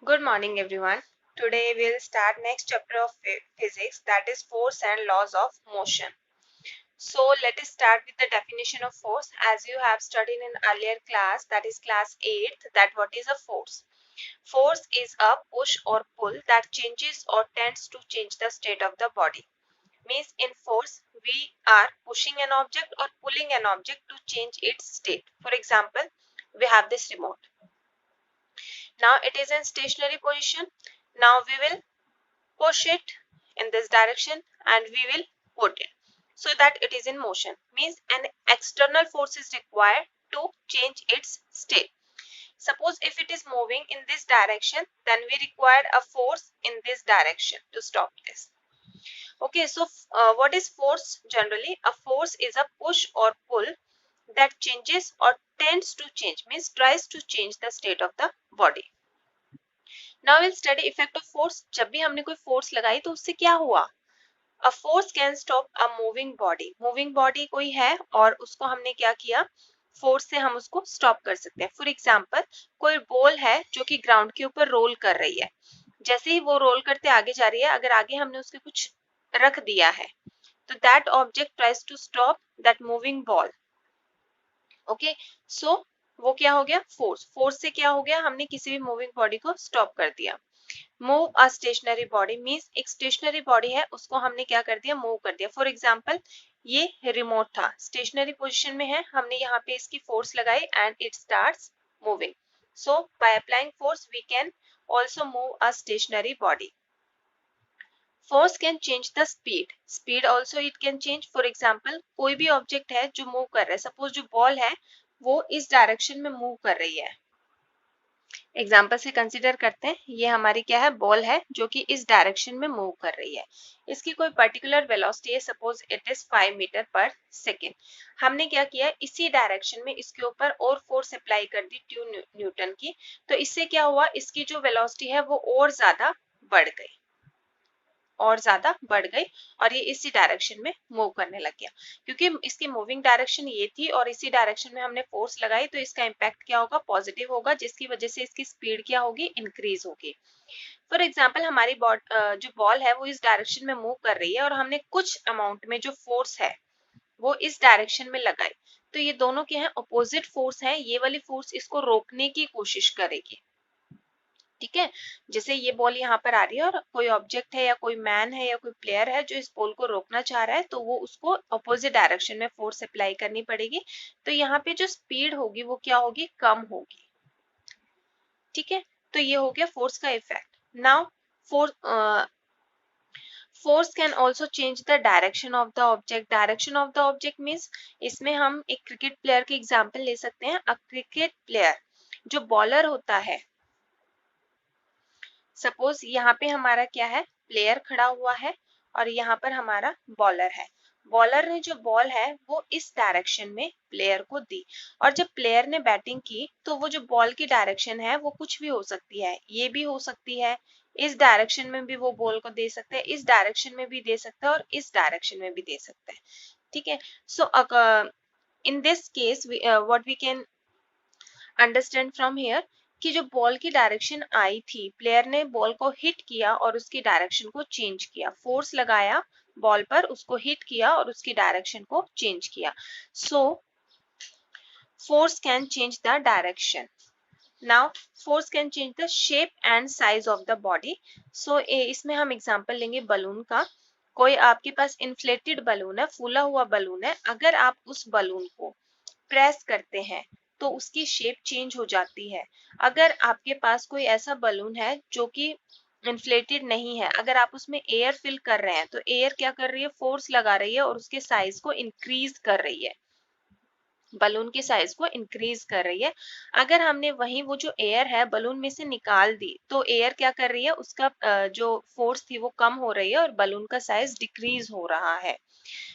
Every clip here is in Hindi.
Good morning, everyone. Today we'll start next chapter of physics, that is force and laws of motion. So let us start with the definition of force. As you have studied in earlier class, that is class 8th, that what is a force? Force is a push or pull that changes or tends to change the state of the body. Means in force, we are pushing an object or pulling an object to change its state. For example, we have this remote. Now it is in stationary position. Now we will push it in this direction and we will put it so that it is in motion. Means an external force is required to change its state. Suppose if it is moving in this direction, then we require a force in this direction to stop this. Okay, so what is force generally? A force is a push or pull that changes or tends to change, means tries to change the state of the body. Now we'll study effect of force. जब भी हमने कोई force लगाई तो उससे क्या हुआ? A force can stop a moving body. Moving body कोई है और उसको हमने क्या किया? फोर्स से हम उसको स्टॉप कर सकते हैं. फॉर एग्जाम्पल, कोई बॉल है जो कि ग्राउंड के ऊपर रोल कर रही है. जैसे ही वो रोल करते आगे जा रही है, अगर आगे हमने उसके कुछ रख दिया है तो that object tries to stop that moving ball. Okay, so वो क्या हो गया? फोर्स. फोर्स से क्या हो गया? हमने किसी भी मूविंग बॉडी को स्टॉप कर दिया. Move a stationary body means एक स्टेशनरी बॉडी है, उसको हमने क्या कर दिया? मूव कर दिया. फॉर एग्जाम्पल, ये रिमोट था, स्टेशनरी पोजिशन में है, हमने यहाँ पे इसकी फोर्स लगाई and it starts moving. So by applying force we can also move a stationary body. Force can change the speed. Speed also it can change. For example, कोई भी ऑब्जेक्ट है जो मूव कर रहा है, सपोज जो बॉल है वो इस डायरेक्शन में मूव कर रही है. एग्जाम्पल से कंसिडर करते हैं, ये हमारी क्या है? बॉल है जो कि इस डायरेक्शन में मूव कर रही है. इसकी कोई पर्टिकुलर वेलोसिटी है, सपोज इट इज 5 मीटर पर सेकेंड. हमने क्या किया? इसी डायरेक्शन में इसके ऊपर और फोर्स अप्लाई कर दी 2 न्यूटन की. तो इससे क्या हुआ? इसकी जो वेलोसिटी है वो और ज्यादा बढ़ गई, और ज्यादा बढ़ गई और ये इसी डायरेक्शन में मूव करने लग गया. क्योंकि इसकी मूविंग डायरेक्शन ये थी और इसी डायरेक्शन में हमने फोर्स लगाई, तो इसका इम्पैक्ट क्या होगा? पॉजिटिव होगा, जिसकी वजह से इसकी स्पीड क्या होगी? इंक्रीज होगी. फॉर एग्जाम्पल, हमारी जो बॉल है वो इस डायरेक्शन में मूव कर रही है और हमने कुछ अमाउंट में जो फोर्स है वो इस डायरेक्शन में लगाई. तो ये दोनों क्या है? अपोजिट फोर्स है. ये वाली फोर्स इसको रोकने की कोशिश करेगी. ठीक है, जैसे ये बॉल यहाँ पर आ रही है और कोई ऑब्जेक्ट है या कोई मैन है या कोई प्लेयर है जो इस बॉल को रोकना चाह रहा है, तो वो उसको अपोजिट डायरेक्शन में फोर्स अप्लाई करनी पड़ेगी. तो यहाँ पे जो स्पीड होगी वो क्या होगी? कम होगी. ठीक है, तो ये हो गया फोर्स का effect. Now force can also change the direction of the object. Direction of the object means इसमें हम एक क्रिकेट प्लेयर की एग्जाम्पल ले सकते हैं. अ क्रिकेट प्लेयर जो बॉलर होता है, सपोज यहाँ पे हमारा क्या है? प्लेयर खड़ा हुआ है और यहाँ पर हमारा बॉलर है. बॉलर ने जो बॉल है वो इस डायरेक्शन में प्लेयर को दी, और जब प्लेयर ने बैटिंग की तो वो जो बॉल की डायरेक्शन है वो कुछ भी हो सकती है. ये भी हो सकती है, इस डायरेक्शन में भी वो बॉल को दे सकते हैं, इस डायरेक्शन में भी दे सकता है और इस डायरेक्शन में भी दे सकता है. ठीक है, so in this case what we can understand from here कि जो बॉल की डायरेक्शन आई थी, प्लेयर ने बॉल को हिट किया और उसकी डायरेक्शन को चेंज किया. फोर्स लगाया बॉल पर, उसको हिट किया और उसकी डायरेक्शन को चेंज किया. So force can change the direction. Now force can change the shape and size of the body. So इसमें हम एग्जांपल लेंगे बलून का. कोई आपके पास इन्फ्लेटेड बलून है, फूला हुआ बलून है. अगर आप उस बलून को प्रेस करते हैं तो उसकी शेप चेंज हो जाती है. अगर आपके पास कोई ऐसा बलून है जो कि इन्फ्लेटेड नहीं है, अगर आप उसमें एयर फिल कर रहे हैं तो एयर क्या कर रही है? फोर्स लगा रही है और उसके साइज को इंक्रीज कर रही है, बलून के साइज को इंक्रीज कर रही है. अगर हमने वही वो जो एयर है बलून में से निकाल दी तो एयर क्या कर रही है? उसका जो फोर्स थी वो कम हो रही है और बलून का साइज डिक्रीज हो रहा है.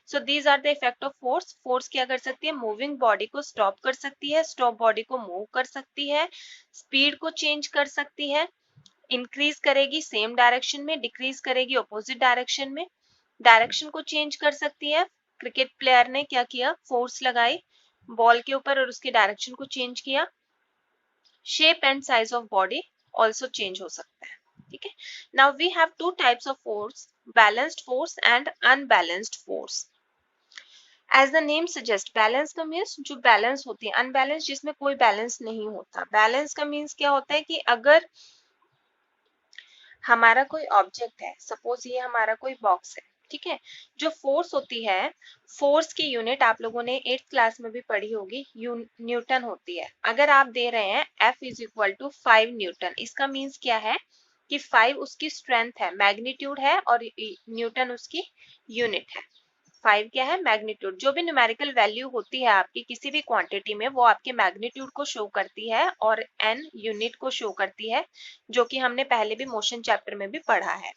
So these are the effect of force. Force क्या कर सकती है? मूविंग बॉडी को स्टॉप कर सकती है, स्टॉप बॉडी को मूव कर सकती है, स्पीड को चेंज कर सकती है, इंक्रीज करेगी सेम डायरेक्शन में, डिक्रीज करेगी अपोजिट डायरेक्शन में, डायरेक्शन को चेंज कर सकती है. क्रिकेट प्लेयर ने क्या किया? फोर्स लगाई बॉल के ऊपर और उसके डायरेक्शन को चेंज किया. Shape and size of body. Also change हो सकता है, ठीक है। Now we have two types of force, balanced force and unbalanced force. As the name suggest, balance का मीन्स जो बैलेंस होती है, अनबैलेंस जिसमें कोई बैलेंस नहीं होता। बैलेंस का मीन्स क्या होता है कि अगर हमारा कोई ऑब्जेक्ट है, सपोज ये हमारा कोई बॉक्स है, ठीक है, जो फोर्स होती है, फोर्स की यूनिट आप लोगों ने 8th क्लास में भी पढ़ी होगी, न्यूटन होती है। अगर आप दे रहे हैं F is equal to 5 newton, इसका मीन्स क्या है कि 5 उसकी स्ट्रेंथ है, मैग्नीट्यूड है, और न्यूटन उसकी यूनिट है। 5 क्या है, मैग्नीट्यूड। जो भी न्यूमेरिकल वैल्यू होती है आपकी किसी भी क्वांटिटी में, वो आपके मैग्नीट्यूड को शो करती है और n यूनिट को शो करती है, जो कि हमने पहले भी मोशन चैप्टर में भी पढ़ा है,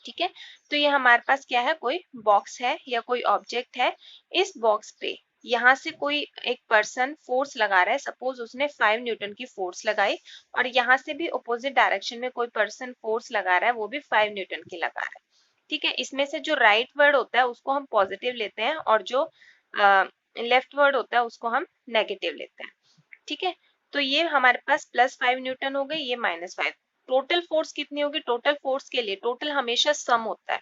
ठीक है। तो ये हमारे पास क्या है, कोई बॉक्स है या कोई ऑब्जेक्ट है। इस बॉक्स पे यहाँ से कोई एक पर्सन फोर्स लगा रहा है, सपोज उसने 5 न्यूटन की फोर्स लगाई, और यहाँ से भी अपोजिट डायरेक्शन में कोई पर्सन फोर्स लगा रहा है, वो भी 5 न्यूटन की लगा रहा है, ठीक है। इसमें से जो राइट वर्ड होता है उसको हम पॉजिटिव लेते हैं, और जो लेफ्ट वर्ड होता है उसको हम नेगेटिव लेते हैं, ठीक है। तो ये हमारे पास +5 न्यूटन हो गई, ये -5। टोटल फोर्स कितनी होगी, टोटल फोर्स के लिए टोटल हमेशा सम होता है।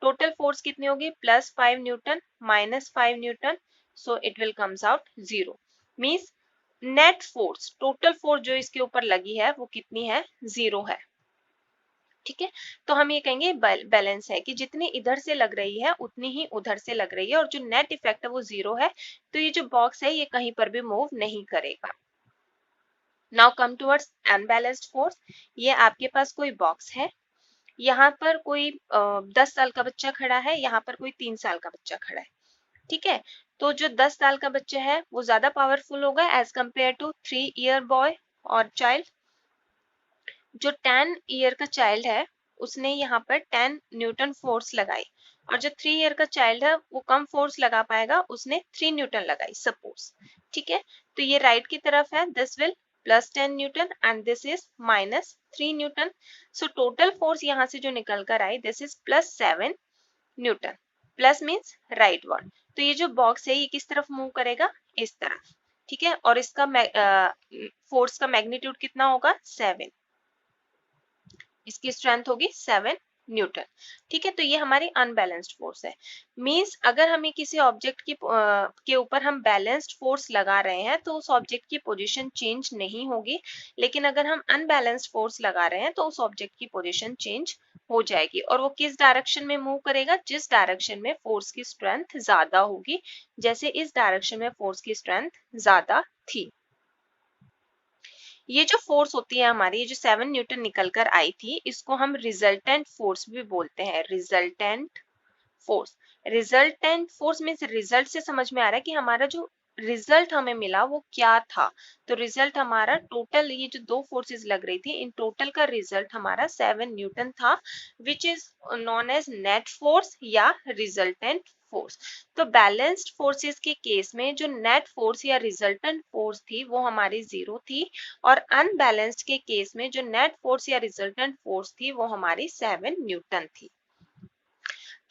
टोटल फोर्स कितनी होगी, +5 Newton -5 Newton, so it will comes out 0। Means net force, total force जो इसके ऊपर लगी है वो कितनी है, 0 है, ठीक है। तो हम ये कहेंगे बैलेंस है, कि जितनी इधर से लग रही है उतनी ही उधर से लग रही है, और जो नेट इफेक्ट है वो 0 है। तो ये जो बॉक्स है ये कहीं पर भी मूव नहीं करेगा। Now come towards unbalanced force. ये आपके पास कोई बॉक्स है, यहाँ पर कोई 10 साल का बच्चा खड़ा है, यहाँ पर कोई 3 साल का बच्चा खड़ा है, ठीक है। तो जो 10 साल का बच्चा है वो ज्यादा पावरफुल होगा as compare to 3 year boy और चाइल्ड। जो 10 ईयर का चाइल्ड है उसने यहाँ पर 10 न्यूटन फोर्स लगाई, और जो 3 ईयर का चाइल्ड है वो कम फोर्स लगा पाएगा, उसने 3 न्यूटन लगाई सपोज, ठीक है। तो ये राइट की तरफ है, this will +10 newton and this is -3 newton. So total force यहाँ से जो निकल कर आई, this is +7 newton. Plus means rightward. तो ये जो बॉक्स है ये किस तरफ मूव करेगा, इस तरफ, ठीक है। और इसका फोर्स का मैग्नीट्यूड कितना होगा, 7, इसकी स्ट्रेंथ होगी 7 न्यूटन, ठीक है। तो ये हमारी अनबैलेंस्ड फोर्स है। मींस अगर हमें किसी ऑब्जेक्ट की के ऊपर हम बैलेंस्ड फोर्स लगा रहे हैं तो उस ऑब्जेक्ट की पोजीशन चेंज नहीं होगी, लेकिन अगर हम अनबैलेंस्ड फोर्स लगा रहे हैं तो उस ऑब्जेक्ट की पोजीशन चेंज हो जाएगी, और वो किस डायरेक्शन में मूव करेगा, जिस डायरेक्शन में फोर्स की स्ट्रेंथ ज्यादा होगी। जैसे इस डायरेक्शन में फोर्स की स्ट्रेंथ ज्यादा थी। ये जो फोर्स होती है हमारी, ये जो 7 न्यूटन निकल कर आई थी, इसको हम रिजल्टेंट फोर्स भी बोलते हैं। Resultant force, resultant force means result से समझ में आ रहा है कि हमारा जो रिजल्ट हमें मिला वो क्या था। तो रिजल्ट हमारा टोटल, ये जो दो फोर्सेस लग रही थी इन टोटल का रिजल्ट हमारा 7 न्यूटन था, which is known as net force या रिजल्टेंट फोर्स। तो बैलेंस्ड फोर्सेस के केस में जो नेट फोर्स या रिजल्टेंट फोर्स थी वो हमारी 0 थी, और अनबैलेंस्ड के केस में जो नेट फोर्स या रिजल्टेंट फोर्स थी वो हमारी 7 न्यूटन थी।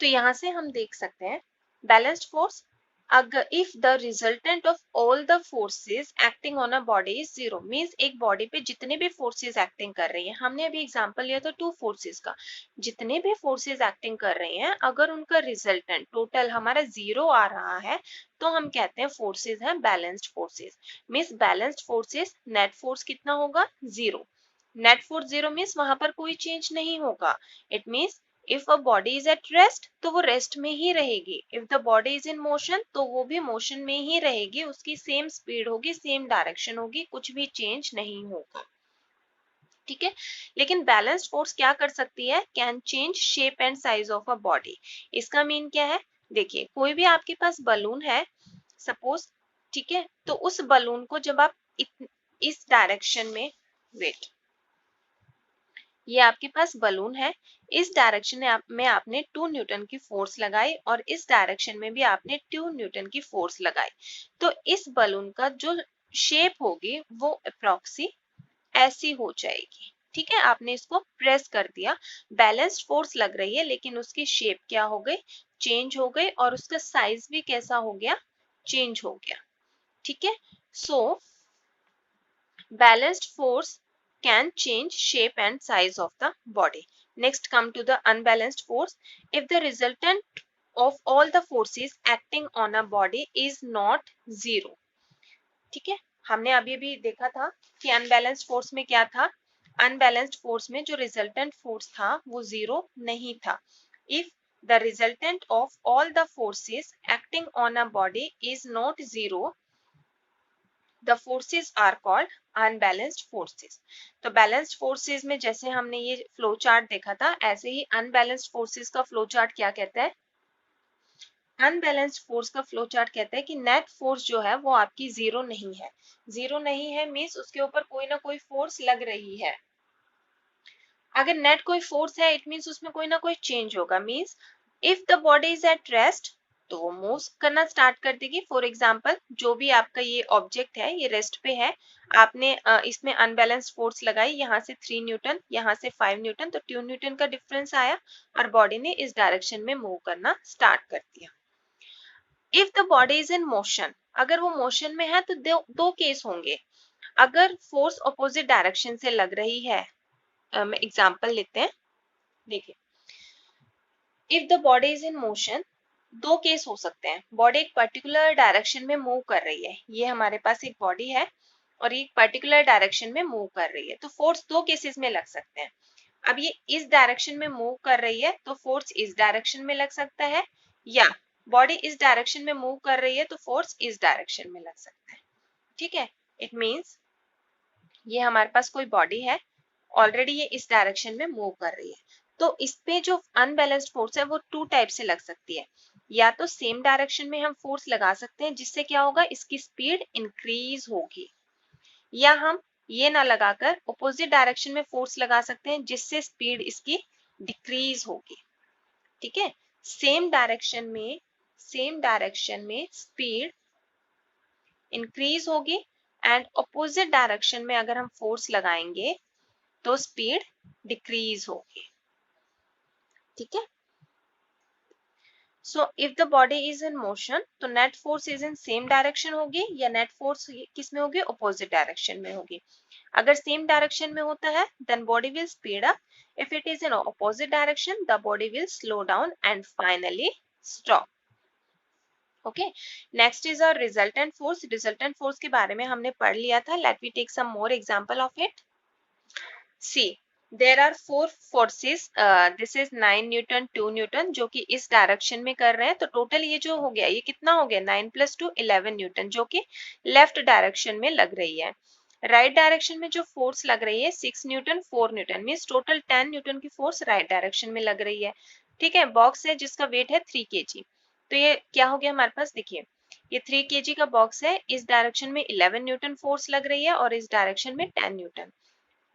तो यहाँ से हम देख सकते हैं बैलेंस्ड फोर्स, अगर if the resultant of all the forces acting on a body is 0, means एक बॉडी पे जितने भी फोर्सेस एक्टिंग कर रही हैं, हमने अभी एग्जांपल लिया था 2 फोर्सेस का, जितने भी फोर्सेस एक्टिंग कर रही हैं अगर उनका रिजल्टेंट टोटल हमारा 0 आ रहा है तो हम कहते हैं फोर्सेस हैं balanced forces. Means balanced forces net force कितना होगा, 0। नेट फोर्स 0 मीन्स वहां पर कोई चेंज नहीं होगा। It means if a body is at rest तो वो रेस्ट में ही रहेगी, if the body is in motion तो वो भी मोशन में ही रहेगी, उसकी सेम स्पीड होगी, सेम डायरेक्शन होगी, कुछ भी चेंज नहीं होगा, ठीक है। लेकिन बैलेंस्ड फोर्स क्या कर सकती है, can change shape and size of a body. इसका मीन क्या है, देखिए कोई भी आपके पास बलून है सपोज, ठीक है, तो उस बलून को जब आप इस डायरेक्शन में, वेट, ये आपके पास बलून है, इस डायरेक्शन में आपने 2 न्यूटन की फोर्स लगाई, और इस डायरेक्शन में भी आपने 2 न्यूटन की फोर्स लगाई। तो इस बलून का जो शेप होगी वो अप्रोक्सी ऐसी हो जाएगी, ठीक है। आपने इसको प्रेस कर दिया, बैलेंस्ड फोर्स लग रही है लेकिन उसकी शेप क्या हो गई, चेंज हो गई, और उसका साइज भी कैसा हो गया, चेंज हो गया, ठीक है। So balanced force can change shape and size of the body. Next come to the unbalanced force. If the resultant of all the forces acting on a body is not zero. ठीक है, हमने अभी अभी देखा था कि अनबैलेंस्ड फोर्स में क्या था, अनबैलेंस्ड फोर्स में जो रिजल्टेंट फोर्स था वो जीरो नहीं था. If the resultant of all the forces acting on a body is not zero, the forces are called unbalanced forces. तो बैलेंस्ड फोर्सेस में जैसे हमने ये फ्लो चार्ट देखा था, ऐसे ही अनबैलेंस्ड फोर्सेस का फ्लो चार्ट क्या कहता है, अनबैलेंस्ड फोर्स का फ्लो चार्ट कहता है कि नेट फोर्स जो है वो आपकी जीरो नहीं है. जीरो नहीं है मींस उसके ऊपर कोई ना कोई फोर्स लग रही है. अगर नेट कोई फोर्स है इट मींस उसमें कोई ना कोई चेंज होगा. Means if the body is at rest तो वो मूव करना स्टार्ट कर देगी. फॉर एग्जाम्पल जो भी आपका ये ऑब्जेक्ट है ये रेस्ट पे है, आपने इसमें अनबैलेंस्ड फोर्स लगाई, यहाँ से 3 न्यूटन यहाँ से 5 न्यूटन, तो 2 न्यूटन का डिफरेंस आया और बॉडी ने इस डायरेक्शन में मूव करना स्टार्ट कर दिया. If the body is in motion, अगर वो मोशन में है तो दो केस होंगे. अगर फोर्स अपोजिट डायरेक्शन से लग रही है, एग्जांपल लेते हैं. देखिए, if the body is in motion, दो केस हो सकते हैं. बॉडी एक पर्टिकुलर डायरेक्शन में मूव कर रही है, ये हमारे पास एक बॉडी है और एक पर्टिकुलर डायरेक्शन में मूव कर रही है, तो फोर्स दो केसेस में लग सकते हैं. अब ये इस डायरेक्शन में मूव कर रही है तो फोर्स इस डायरेक्शन में लग सकता है, या बॉडी इस डायरेक्शन में मूव कर रही है तो फोर्स इस डायरेक्शन में लग सकता है. ठीक है, इट मींस ये हमारे पास कोई बॉडी है, ऑलरेडी ये इस डायरेक्शन में मूव कर रही है, तो इस पे जो अनबैलेंस्ड फोर्स है वो टू टाइप से लग सकती है. या तो सेम डायरेक्शन में हम फोर्स लगा सकते हैं जिससे क्या होगा, इसकी स्पीड इंक्रीज होगी, या हम ये ना लगाकर ऑपोजिट डायरेक्शन में फोर्स लगा सकते हैं जिससे स्पीड इसकी डिक्रीज होगी. ठीक है, सेम डायरेक्शन में स्पीड इंक्रीज होगी एंड ऑपोजिट डायरेक्शन में अगर हम फोर्स लगाएंगे तो स्पीड डिक्रीज होगी. ठीक है, so if the body is in motion तो net force is in same direction होगी, या नेट फोर्स किस में होगी, ऑपोजिट डायरेक्शन में होगी. अगर सेम डायरेक्शन में होता है then body will speed up. If it is in opposite direction the body will slow down and finally stop. Okay, next is a resultant force. Resultant force के बारे में हमने पढ़ लिया था. Let we take some more example of it. See, there are four forces, this is 9 newton 2 newton जो कि इस डायरेक्शन में कर रहे हैं. तो टोटल ये जो हो गया ये कितना हो गया, 9 + 2 11 न्यूटन जो कि लेफ्ट डायरेक्शन में लग रही है. राइट डायरेक्शन में जो फोर्स लग रही है 6 Newton 4 Newton, means total 10 Newton की फोर्स राइट डायरेक्शन में लग रही है. ठीक है, बॉक्स है जिसका वेट है 3 kg. तो ये क्या हो गया हमारे पास, देखिए ये 3 kg का बॉक्स है, इस डायरेक्शन में 11 न्यूटन फोर्स लग रही है और इस डायरेक्शन में 10 न्यूटन.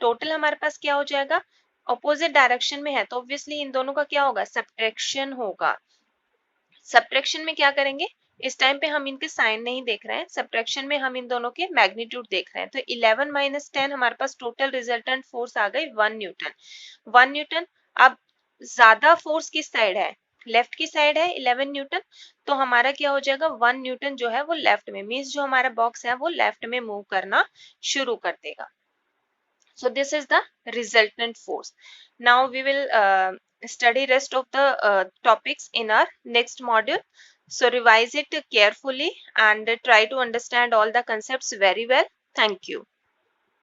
टोटल हमारे पास क्या हो जाएगा, ऑपोजिट डायरेक्शन में है तो ऑब्वियसली इन दोनों का क्या होगा, सब्ट्रैक्शन होगा. सब्ट्रैक्शन में क्या करेंगे, इस टाइम पे हम इनके साइन नहीं देख रहे हैं, सब्ट्रैक्शन में हम इन दोनों के मैग्नीट्यूड देख रहे हैं. तो 11 - 10 हमारे पास टोटल रिजल्टेंट फोर्स आ गई 1 न्यूटन. 1 न्यूटन. अब ज्यादा फोर्स किस साइड है, लेफ्ट की साइड है 11 न्यूटन, तो हमारा क्या हो जाएगा 1 न्यूटन जो है वो लेफ्ट में, मीन्स जो हमारा बॉक्स है वो लेफ्ट में मूव करना शुरू कर देगा. So this is the resultant force. Now we will study rest of the topics in our next module. So revise it carefully and try to understand all the concepts very well. Thank you.